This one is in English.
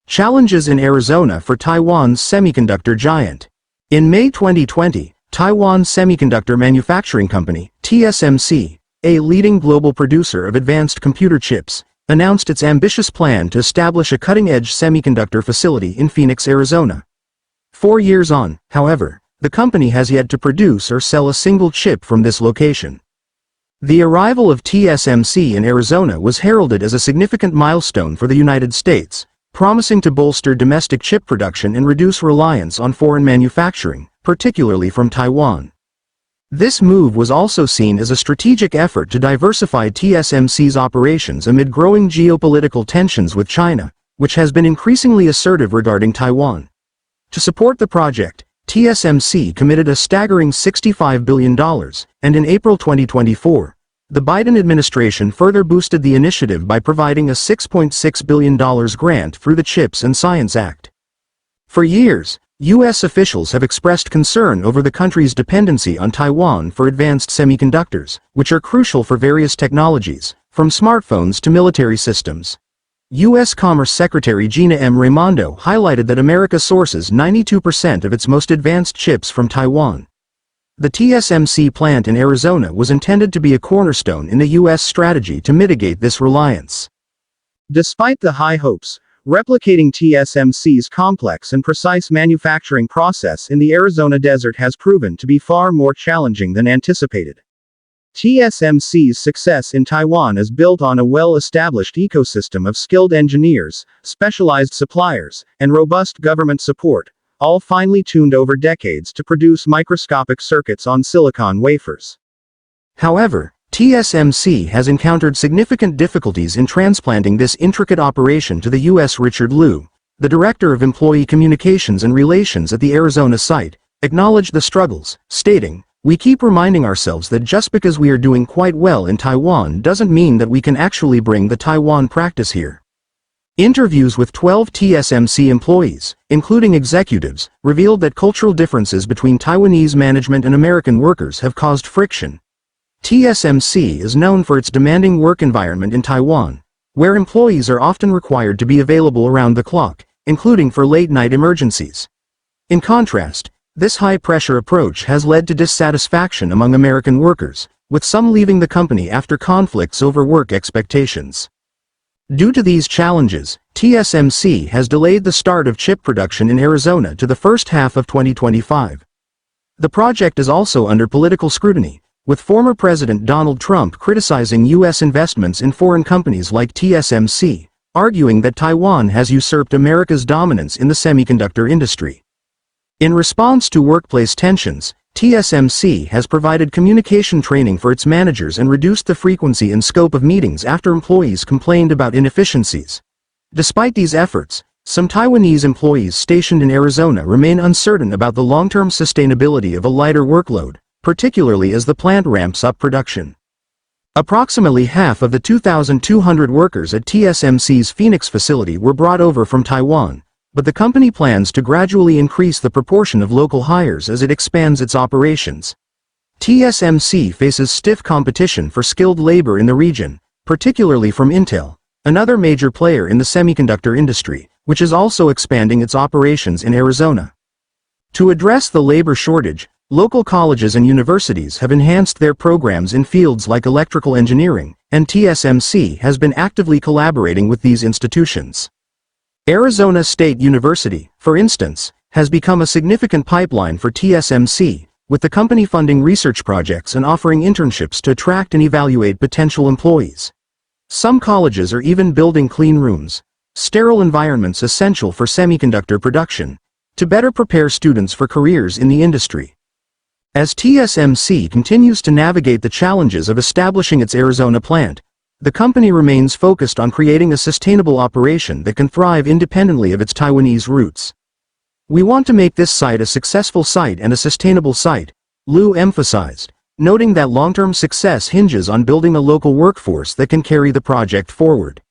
Challenges in Arizona for Taiwan's semiconductor giant. In May 2020, Taiwan Semiconductor Manufacturing Co, TSMC, a leading global producer of advanced computer chips, announced its ambitious plan to establish a cutting-edge semiconductor facility in Phoenix, Arizona. 4 years on, however, the company has yet to produce or sell a single chip from this location. The arrival of TSMC in Arizona was heralded as a significant milestone for the United States, promising to bolster domestic chip production and reduce reliance on foreign manufacturing, particularly from Taiwan. This move was also seen as a strategic effort to diversify TSMC's operations amid growing geopolitical tensions with China, which has been increasingly assertive regarding Taiwan. To support the project, TSMC committed a staggering $65 billion, and in April 2024, the Biden administration further boosted the initiative by providing a $6.6 billion grant through the CHIPS and Science Act. For years, U.S. officials have expressed concern over the country's dependency on Taiwan for advanced semiconductors, which are crucial for various technologies, from smartphones to military systems. U.S. Commerce Secretary Gina M. Raimondo highlighted that America sources 92% of its most advanced chips from Taiwan. The TSMC plant in Arizona was intended to be a cornerstone in the U.S. strategy to mitigate this reliance. Despite the high hopes, replicating TSMC's complex and precise manufacturing process in the Arizona desert has proven to be far more challenging than anticipated. TSMC's success in Taiwan is built on a well-established ecosystem of skilled engineers, specialized suppliers, and robust government support, all finely tuned over decades to produce microscopic circuits on silicon wafers. However, TSMC has encountered significant difficulties in transplanting this intricate operation to the U.S. Richard Liu, the Director of Employee Communications and Relations at the Arizona site, acknowledged the struggles, stating, "We keep reminding ourselves that just because we are doing quite well in Taiwan doesn't mean that we can actually bring the Taiwan practice here." Interviews with 12 TSMC employees, including executives, revealed that cultural differences between Taiwanese management and American workers have caused friction. TSMC is known for its demanding work environment in Taiwan, where employees are often required to be available around the clock, including for late-night emergencies. In contrast, this high-pressure approach has led to dissatisfaction among American workers, with some leaving the company after conflicts over work expectations. Due to these challenges, TSMC has delayed the start of chip production in Arizona to the first half of 2025. The project is also under political scrutiny, with former President Donald Trump criticizing U.S. investments in foreign companies like TSMC, arguing that Taiwan has usurped America's dominance in the semiconductor industry. In response to workplace tensions, TSMC has provided communication training for its managers and reduced the frequency and scope of meetings after employees complained about inefficiencies. Despite these efforts, some Taiwanese employees stationed in Arizona remain uncertain about the long-term sustainability of a lighter workload, particularly as the plant ramps up production. Approximately half of the 2,200 workers at TSMC's Phoenix facility were brought over from Taiwan, but the company plans to gradually increase the proportion of local hires as it expands its operations. TSMC faces stiff competition for skilled labor in the region, particularly from Intel, another major player in the semiconductor industry, which is also expanding its operations in Arizona. To address the labor shortage, local colleges and universities have enhanced their programs in fields like electrical engineering, and TSMC has been actively collaborating with these institutions. Arizona State University, for instance, has become a significant pipeline for TSMC, with the company funding research projects and offering internships to attract and evaluate potential employees. Some colleges are even building clean rooms, sterile environments essential for semiconductor production, to better prepare students for careers in the industry. As TSMC continues to navigate the challenges of establishing its Arizona plant, the company remains focused on creating a sustainable operation that can thrive independently of its Taiwanese roots. "We want to make this site a successful site and a sustainable site," Liu emphasized, noting that long-term success hinges on building a local workforce that can carry the project forward.